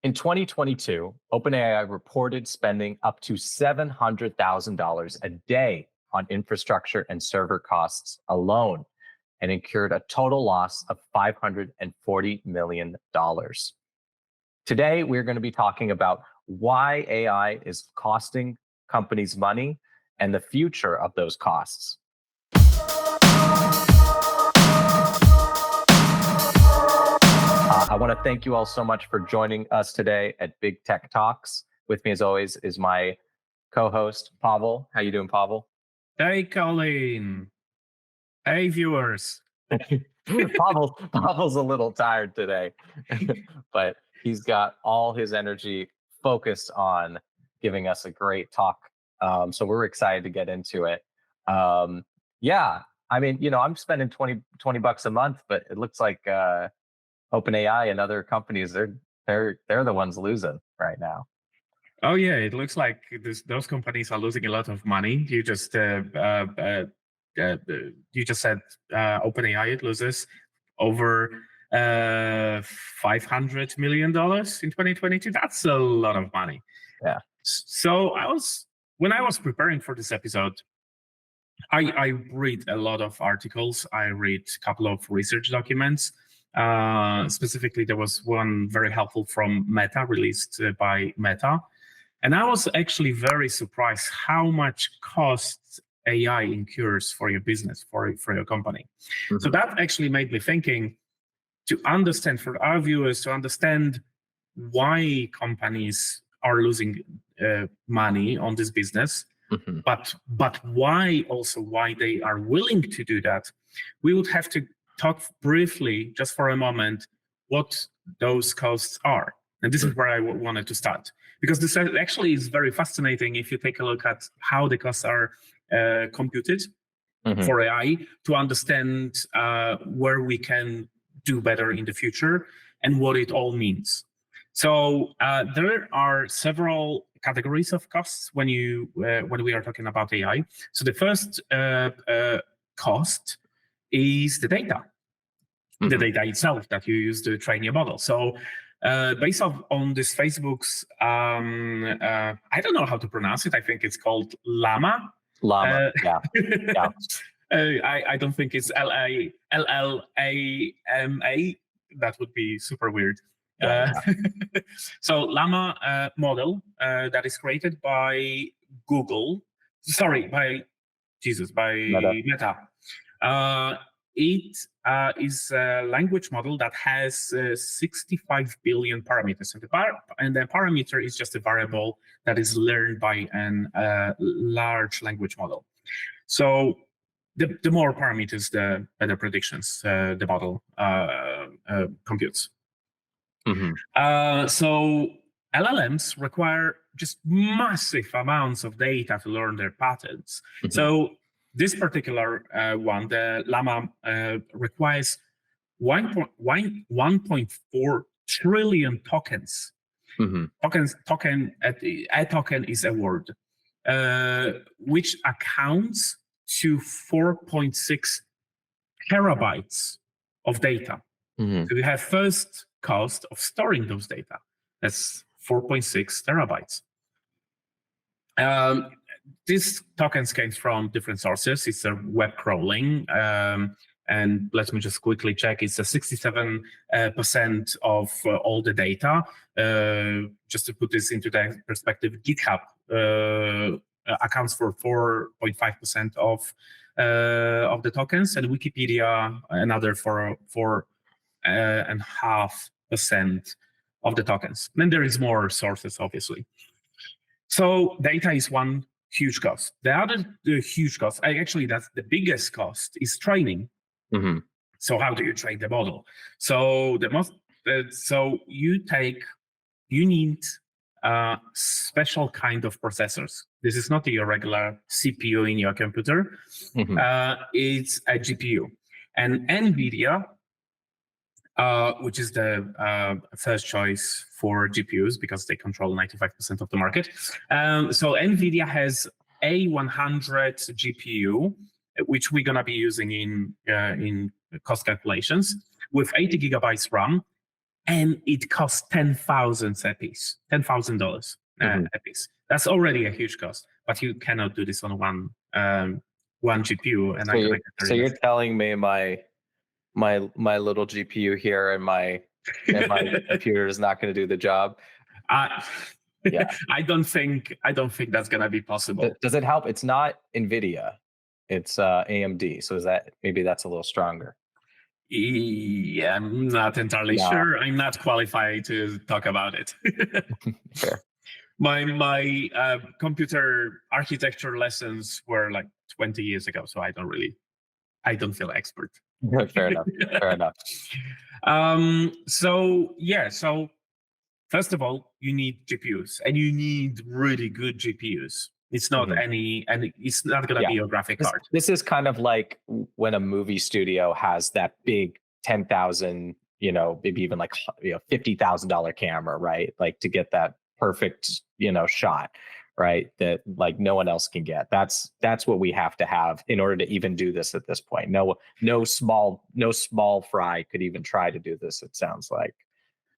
In 2022, OpenAI reported spending up to $700,000 a day on infrastructure and server costs alone and incurred a total loss of $540 million. Today, we're going to be talking about why AI is costing companies money and the future of those costs. I want to thank you all so much for joining us today at Big Tech Talks. With me, as always, is my co-host, Pawel. How you doing, Pawel? Hey, Colin. Hey, viewers. Pawel's a little tired today, but he's got all his energy focused on giving us a great talk. So we're excited to get into it. Yeah, I mean, I'm spending 20 bucks a month, but it looks like OpenAI and other companies, they're the ones losing right now. Oh yeah, it looks like those companies are losing a lot of money. You just said OpenAI loses over $500 million in 2022. That's a lot of money. Yeah. So when I was preparing for this episode, I read a lot of articles. I read a couple of research documents. Specifically, there was one very helpful from Meta, released by Meta. And I was actually very surprised how much costs AI incurs for your business, for your company. Mm-hmm. So that actually made me thinking to understand, for our viewers, to understand why companies are losing money on this business, mm-hmm. but why they are willing to do that. We would have to talk briefly, just for a moment, what those costs are. And this is where I wanted to start, because this actually is very fascinating if you take a look at how the costs are computed mm-hmm. for AI, to understand where we can do better in the future and what it all means. So there are several categories of costs when we are talking about AI. So the first cost is the data, mm-hmm. the data itself that you use to train your model. So based on this Facebook's, I don't know how to pronounce it. I think it's called Llama. Yeah. I don't think it's Llama. That would be super weird. So Llama model that is created by Meta. It is a language model that has 65 billion parameters, and the parameter is just a variable that is learned by a large language model. So the more parameters, the better predictions the model computes. Mm-hmm. So LLMs require just massive amounts of data to learn their patterns. Mm-hmm. So this particular one, the Llama, requires 1.4 trillion tokens. Mm-hmm. A token is a word, which accounts to 4.6 terabytes of data. Mm-hmm. So we have first cost of storing those data. That's 4.6 terabytes. These tokens came from different sources. It's a web crawling. And let me just quickly check. It's a 67% of all the data. Just to put this into that perspective, GitHub accounts for 4.5% of the tokens, and Wikipedia another 4.5% of the tokens. Then there is more sources, obviously. So data is one huge cost. The other huge cost, actually that's the biggest cost, is training. Mm-hmm. So how do you train the model? So you need special kind of processors. This is not your regular CPU in your computer. Mm-hmm. It's a GPU. And NVIDIA, which is the first choice for GPUs because they control 95% of the market. So NVIDIA has A100 GPU, which we're going to be using in cost calculations, with 80 gigabytes RAM and it costs $10,000 a piece, $10,000 a piece. That's already a huge cost, but you cannot do this on one GPU. And so you're telling me my little GPU here and my computer is not going to do the job? Yeah, I don't think that's gonna be possible. Does it help? It's not NVIDIA, it's AMD. So maybe that's a little stronger? Yeah, I'm not entirely sure. I'm not qualified to talk about it. Fair. My computer architecture lessons were like 20 years ago, so I don't feel expert. Fair enough. Fair enough. So first of all, you need GPUs, and you need really good GPUs. It's not and it's not going to be your graphic card. This is kind of like when a movie studio has that big 10,000, maybe even like $50,000 camera, right? Like to get that perfect, shot, right? That like no one else can get. That's what we have to have in order to even do this at this point. No small fry could even try to do this, it sounds like.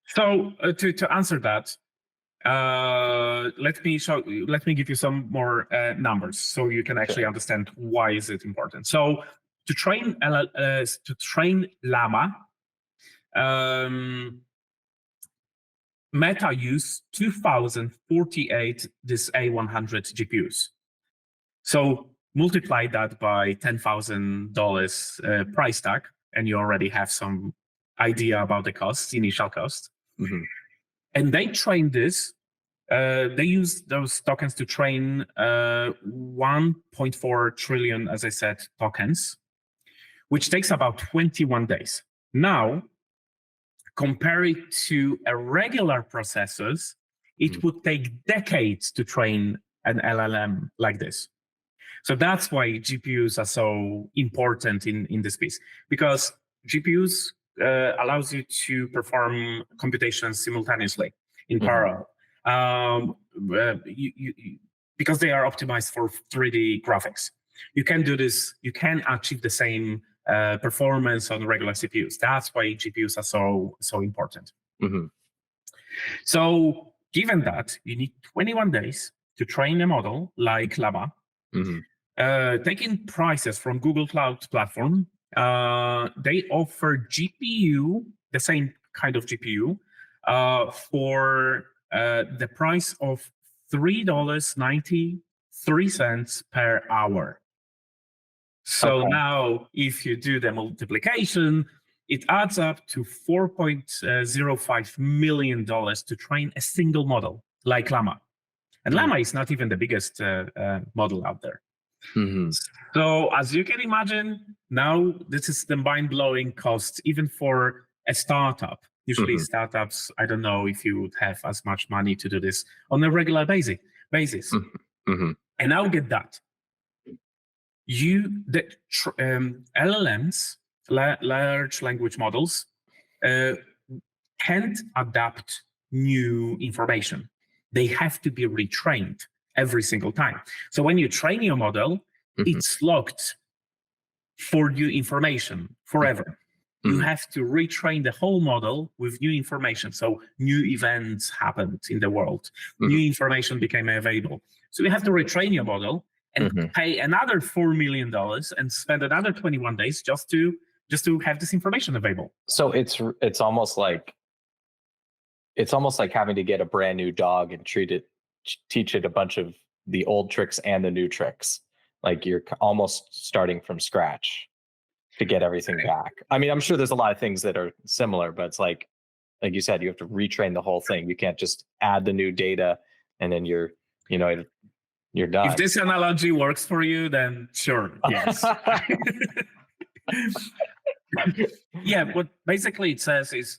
So to answer that, let me give you some more numbers so you can actually understand why is it important. So to train Llama, Meta used 2,048 this A100 GPUs. So multiply that by $10,000 price tag, and you already have some idea about the cost, initial cost. And they trained this. They used those tokens to train 1.4 trillion, as I said, tokens, which takes about 21 days. Now, compare it to a regular processors, it would take decades to train an LLM like this. So that's why GPUs are so important in this piece, because GPUs allows you to perform computations simultaneously in parallel. Because they are optimized for 3D graphics. You can do this, you can achieve the same performance on regular CPUs. That's why GPUs are so important. So given that you need 21 days to train a model like Llama, taking prices from Google Cloud Platform, they offer GPU, the same kind of GPU, for the price of $3.93 per hour. So now, if you do the multiplication, it adds up to $4.05 million to train a single model like Llama. And Llama is not even the biggest model out there. So as you can imagine, now this is the mind-blowing cost, even for a startup. Usually startups, I don't know if you would have as much money to do this on a regular basis. And now get that. LLMs, large language models, can't adapt new information. They have to be retrained every single time. So when you train your model, it's locked for new information forever. You have to retrain the whole model with new information. So new events happened in the world. New information became available. So you have to retrain your model and pay another $4 million and spend another 21 days just to have this information available. So it's almost like having to get a brand new dog and teach it a bunch of the old tricks and the new tricks. Like you're almost starting from scratch to get everything back. I mean, I'm sure there's a lot of things that are similar, but it's like you said, you have to retrain the whole thing. You can't just add the new data and then you're done. If this analogy works for you, then sure, yes. Yeah, what basically it says is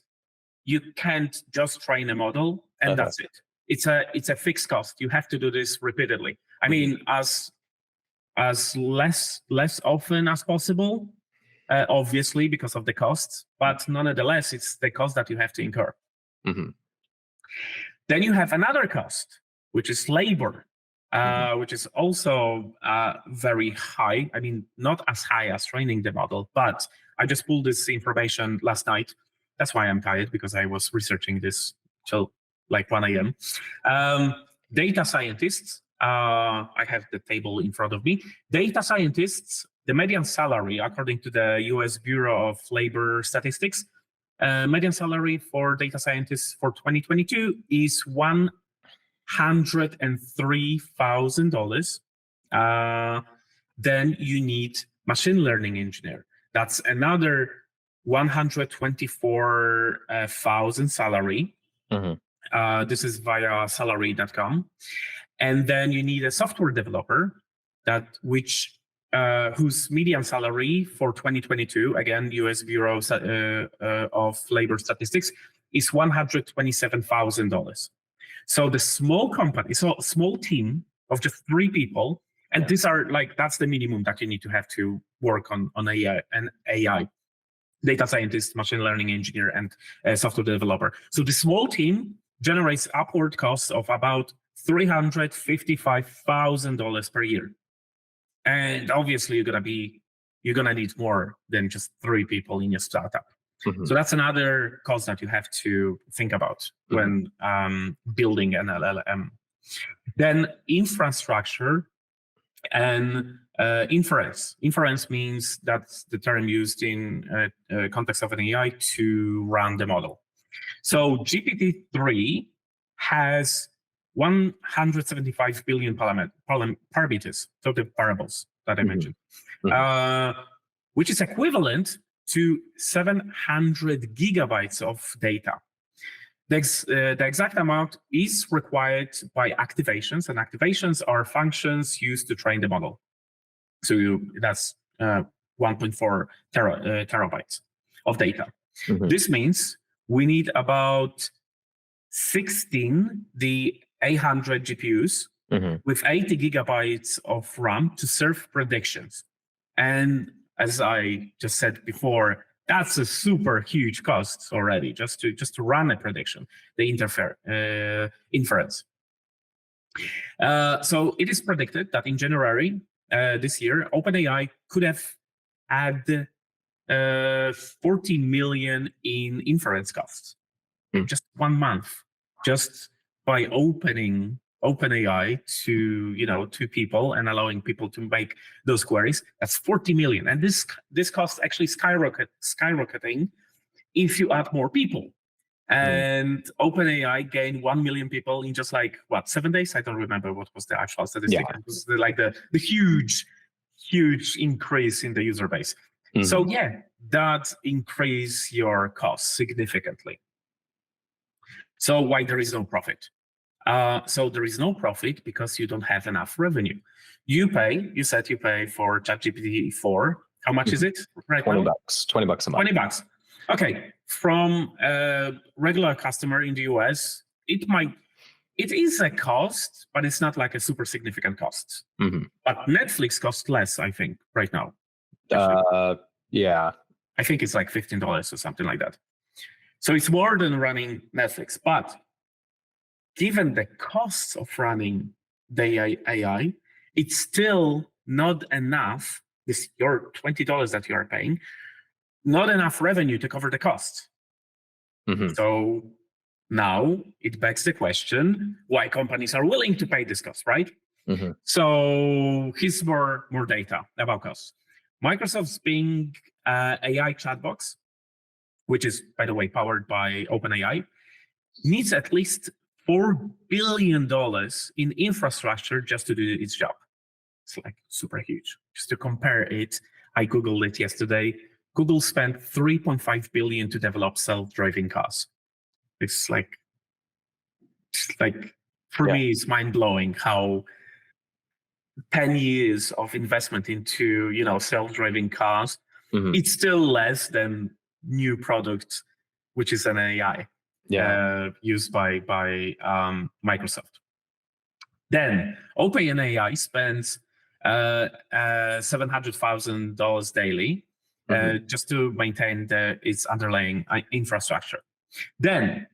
you can't just train a model and that's it. It's a fixed cost. You have to do this repeatedly. I mean, as less often as possible, obviously because of the costs, but nonetheless, it's the cost that you have to incur. Then you have another cost, which is labor, which is also very high. I mean, not as high as training the model, but I just pulled this information last night. That's why I'm tired, because I was researching this till like 1 a.m. Data scientists, I have the table in front of me. Data scientists, the median salary, according to the US Bureau of Labor Statistics, median salary for data scientists for 2022 is $103,000. Then you need machine learning engineer. That's another 124,000 salary. This is via salary.com. And then you need a software developer whose median salary for 2022, again, US Bureau of Labor Statistics, is $127,000. So the small company, so a small team of just 3 people, and these are that's the minimum that you need to have to work on AI, data scientist, machine learning engineer, and software developer. So the small team generates upward costs of about $355,000 per year. And obviously you're gonna need more than just 3 people in your startup. So that's another cost that you have to think about when building an LLM. Then infrastructure and inference. Inference means that's the term used in context of an AI to run the model. So GPT-3 has 175 billion parameters, so the variables that I mentioned, which is equivalent to 700 gigabytes of data. The exact amount is required by activations, and activations are functions used to train the model. So that's 1.4 terabytes of data. This means we need about 16 the 800 GPUs with 80 gigabytes of RAM to serve predictions. And as I just said before, that's a super huge cost already just to run a prediction, the inference. So it is predicted that in January this year, OpenAI could have had 40 million in inference costs in just 1 month, just by opening OpenAI to people and allowing people to make those queries. That's 40 million, and this cost actually skyrocketing if you add more people. And OpenAI gained 1 million people in just 7 days? I don't remember what was the actual statistic. It was the huge increase in the user base. So that increase your costs significantly. So why there is no profit? So there is no profit because you don't have enough revenue. You said you pay for ChatGPT 4. How much is it right now? $20 a month. $20. Okay, from a regular customer in the US, it is a cost, but it's not like a super significant cost. But Netflix costs less, I think, right now. Yeah. I think it's like $15 or something like that. So it's more than running Netflix, but given the costs of running the AI, it's still not enough. Your $20 that you are paying, not enough revenue to cover the cost. So now it begs the question why companies are willing to pay this cost, right? So here's more data about costs. Microsoft's Bing AI chatbox, which is, by the way, powered by OpenAI, needs at least $4 billion in infrastructure just to do its job. It's super huge. Just to compare it, I Googled it yesterday. Google spent $3.5 billion to develop self-driving cars. It's for me, it's mind-blowing how 10 years of investment into self-driving cars, it's still less than new product, which is an AI used by Microsoft. Then OpenAI spends $700,000 daily just to maintain its underlying infrastructure. Then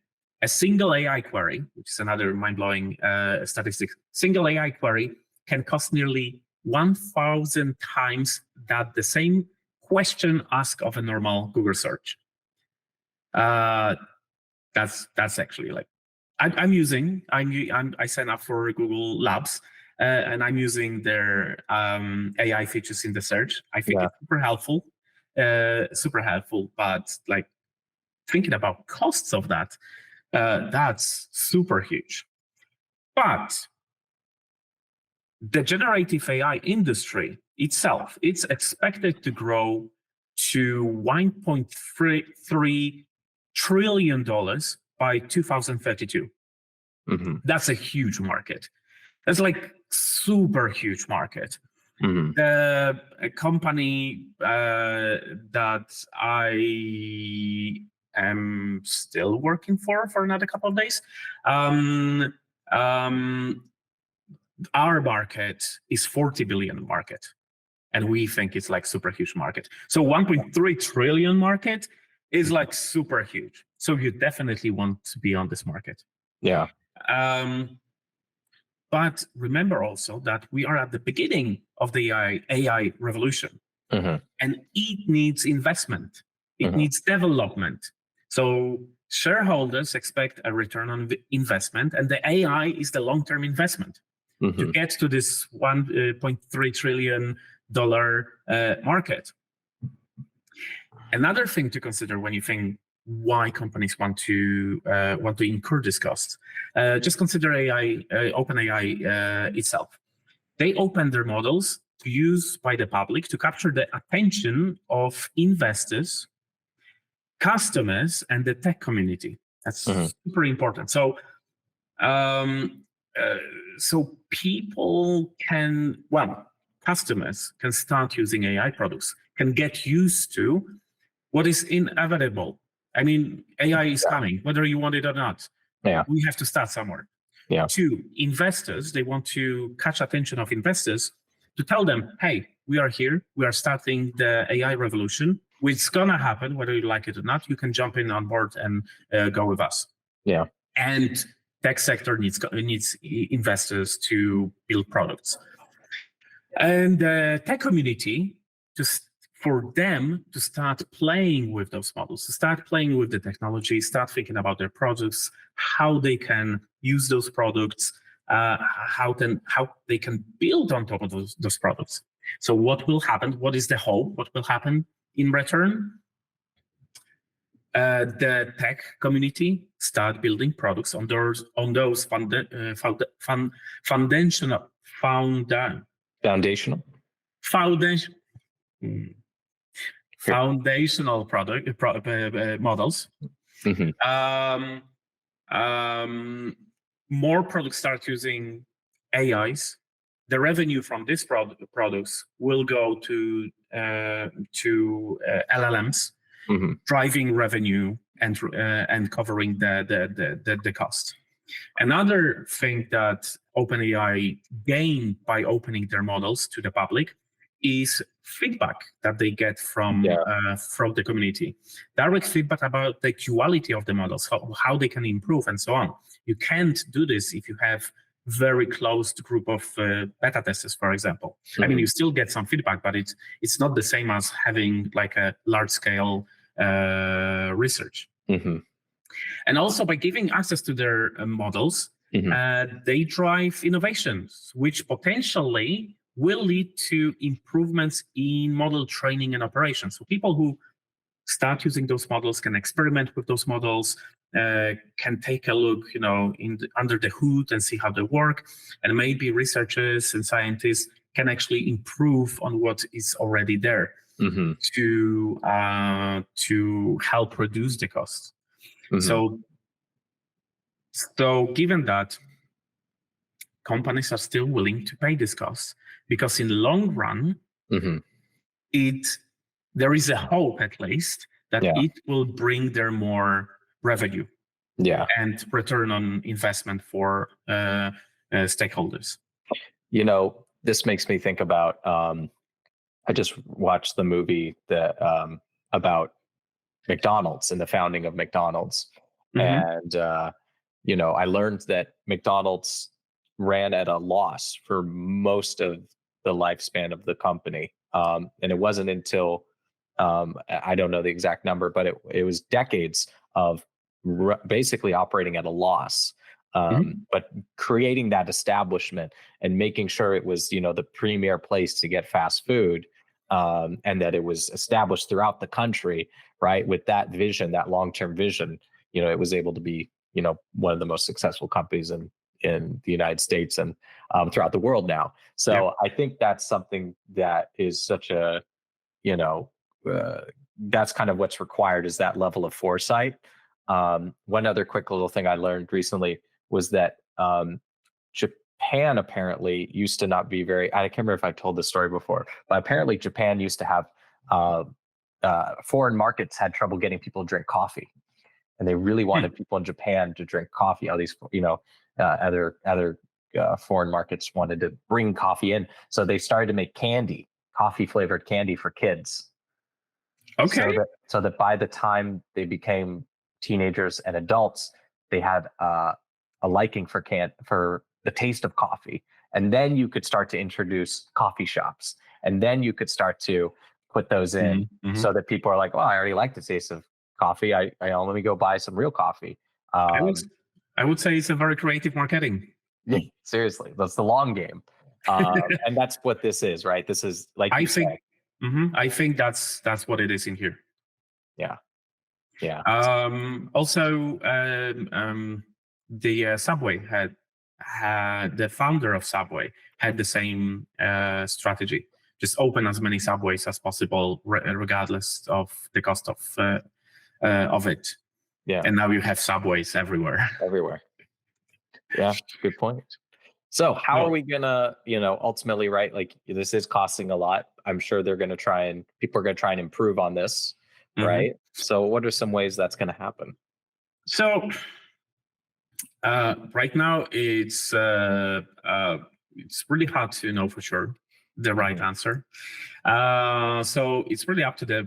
a single AI query, which is another mind-blowing statistic, single AI query can cost nearly 1,000 times that the same question asked of a normal Google search. That's actually like I sign up for Google Labs, and I'm using their AI features in the search. I think Yeah. it's super helpful. But like thinking about costs of that, that's super huge. But the generative AI industry itself, it's expected to grow to $1.3 trillion by 2032. Mm-hmm. That's a huge market. That's like super huge market. Mm-hmm. The company that I am still working for another couple of days, um, um, our market is 40 billion market, and we think it's like super huge market. So 1.3 trillion market is like super huge. So you definitely want to be on this market. Yeah. But remember also that we are at the beginning of the AI revolution, Mm-hmm. and it needs investment. It Mm-hmm. needs development. So shareholders expect a return on investment, and the AI is the long-term investment to Mm-hmm. get to this $1.3 trillion market. Another thing to consider when you think why companies want to incur this cost, just consider AI, OpenAI itself. They open their models to use by the public to capture the attention of investors, customers, and the tech community. That's Mm-hmm. super important. So, so people can, well, customers can start using AI products, can get used to what is inevitable. I mean, AI is coming, whether you want it or not. Yeah. We have to start somewhere. Yeah. Two, investors, they want to catch attention of investors to tell them, hey, we are here. We are starting the AI revolution. It's going to happen, whether you like it or not. You can jump in on board and go with us. Yeah. And tech sector needs investors to build products. And the tech community, just for them to start playing with those models, to start playing with the technology, start thinking about their products, how they can use those products, how they can build on top of those products. So what will happen? What is the hope? What will happen in return? The tech community start building products on those foundational models. Mm-hmm. More products start using AIs. The revenue from these products will go to LLMs, Mm-hmm. driving revenue and covering the cost. Another thing that OpenAI gained by opening their models to the public is feedback that they get from the community. Direct feedback about the quality of the models, how they can improve, and so on. You can't do this if you have very closed group of beta testers, for example. Mm-hmm. I mean, you still get some feedback, but it's not the same as having like a large scale research. Mm-hmm. And also by giving access to their models, Mm-hmm. they drive innovations, which potentially will lead to improvements in model training and operations. So people who start using those models can experiment with those models, can take a look, under the hood and see how they work. And maybe researchers and scientists can actually improve on what is already there. Mm-hmm. to help reduce the costs. Mm-hmm. So given that, companies are still willing to pay this cost because in the long run, Mm-hmm. there is a hope at least that it will bring them more revenue and return on investment for stakeholders. This makes me think about, I just watched the movie about McDonald's and the founding of McDonald's. Mm-hmm. And, I learned that McDonald's ran at a loss for most of the lifespan of the company. And it wasn't until, I don't know the exact number, but it was decades of basically operating at a loss. Mhm. But creating that establishment and making sure it was, the premier place to get fast food, and that it was established throughout the country, right? With that vision, that long-term vision, it was able to be, one of the most successful companies in the United States and throughout the world now. Yeah. So I think that's something that is such a, you know, uh, that's kind of what's required, is that level of foresight. One other quick little thing I learned recently was that Japan apparently used to not be very, I can't remember if I told this story before, but apparently Japan used to have uh, foreign markets had trouble getting people to drink coffee. And they really Hmm. wanted people in Japan to drink coffee. All these, other foreign markets wanted to bring coffee in. So they started to make candy, coffee flavored candy for kids. Okay. So that by the time they became teenagers and adults, they had a liking for the taste of coffee, and then you could start to introduce coffee shops, and then you could start to put those in, Mhm, mhm. so that people are like, well, I already like the taste of coffee. Let me go buy some real coffee. I would Um, I would say it's a very creative marketing. yeah, seriously, that's the long game, and that's what this is, right? This is, like I you said, think I think that's what it is in here. yeah, yeah. Also, the Subway had the founder of Subway had the same strategy. Just open as many subways as possible, regardless of the cost of it. Yeah, And now you have subways everywhere. everywhere. Yeah, good point. So how are No. we gonna, ultimately, right? Like, this is costing a lot. I'm sure people are gonna try and improve on this, Mhm. right? So what are some ways that's gonna happen? So right now, it's really hard to know for sure the right Mhm, answer. So it's really up to the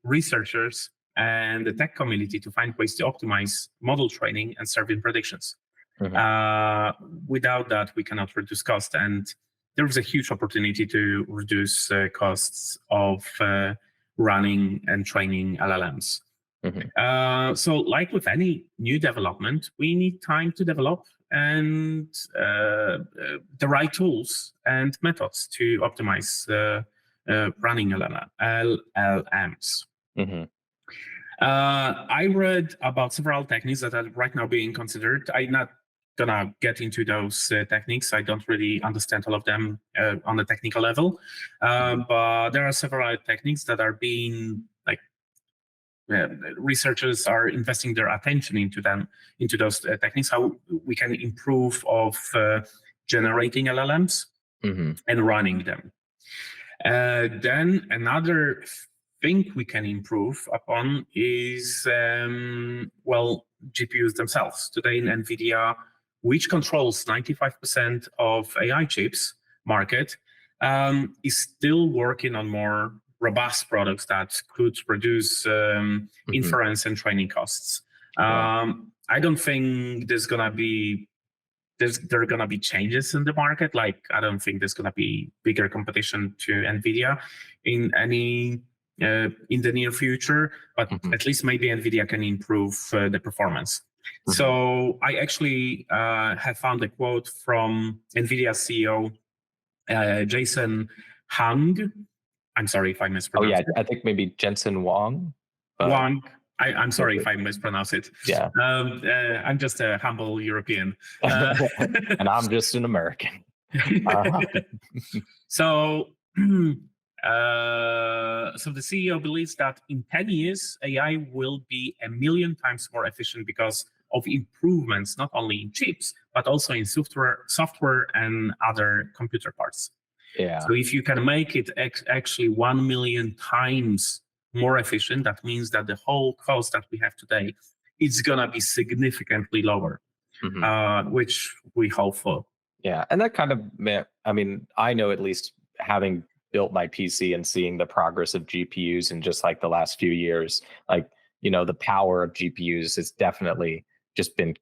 researchers and the tech community to find ways to optimize model training and serving predictions. mhm, Uh, Without that, we cannot reduce cost, and there is a huge opportunity to reduce costs of running and training LLMs. mhm, So, like with any new development, we need time to develop and the right tools and methods to optimize running LLMs. mhm, I read about several techniques that are right now being considered. I'm not gonna get into those techniques. I don't really understand all of them on the technical level, mhm, but there are several techniques that are being like researchers are investing their attention into those techniques, how we can improve of generating LLMs mhm, and running them. Then another thing we can improve upon is GPUs themselves. Today in NVIDIA, which controls 95% of AI chips market, is still working on more robust products that could reduce mhm. inference and training costs. Yeah. I don't think there are gonna be changes in the market. Like I don't think there's gonna be bigger competition to Nvidia in the near future. But Mhm, at least maybe Nvidia can improve the performance. mhm. So I actually have found a quote from Nvidia CEO Jason Hung. I'm sorry if I Oh mispronounced yeah, it. I think maybe Jensen Wong, but Wang. I'm sorry if maybe, I mispronounce it. yeah. I'm just a humble European. Uh, And I'm just an American. Uh, so, so the CEO believes that in 10 years, AI will be a million times more efficient because of improvements not only in chips but also in software and other computer parts. yeah. So if you can make it actually 1 million times more efficient, that means that the whole cost that we have today is gonna be significantly lower, Mhm. which we hope for. Yeah, and that kind of meant, I mean, I know, at least having built my PC and seeing the progress of GPUs in just like the last few years, like, the power of GPUs has definitely just been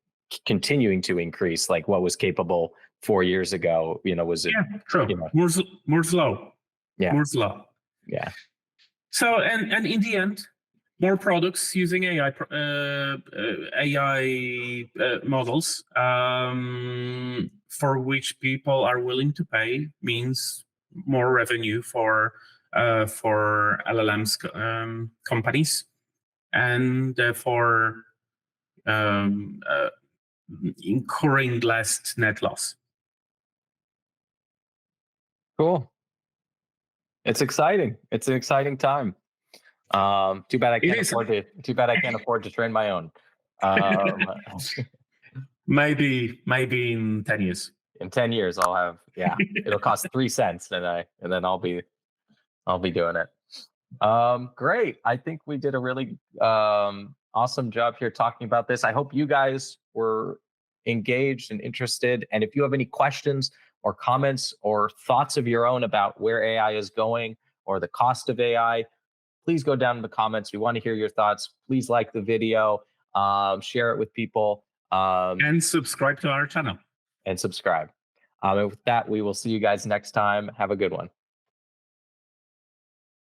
continuing to increase. Like, what was capable 4 years ago, was it, Yeah, true. you know, Moore's law. yeah, Moore's law. yeah. So and in the end, more products using AI models, for which people are willing to pay, means more revenue for LLMs companies, and therefore incurring less net loss. Cool. It's exciting. It's an exciting time. Too bad I can't afford to. Too bad I can't afford to train my own. Maybe in 10 years. In 10 years, I'll have. Yeah, it'll cost 3 cents, and then I'll be doing it. Great. I think we did a really awesome job here talking about this. I hope you guys were engaged and interested. And if you have any questions or comments or thoughts of your own about where AI is going or the cost of AI, please go down in the comments. We want to hear your thoughts. Please like the video, share it with people, and subscribe to our channel. And subscribe. And with that, we will see you guys next time. Have a good one.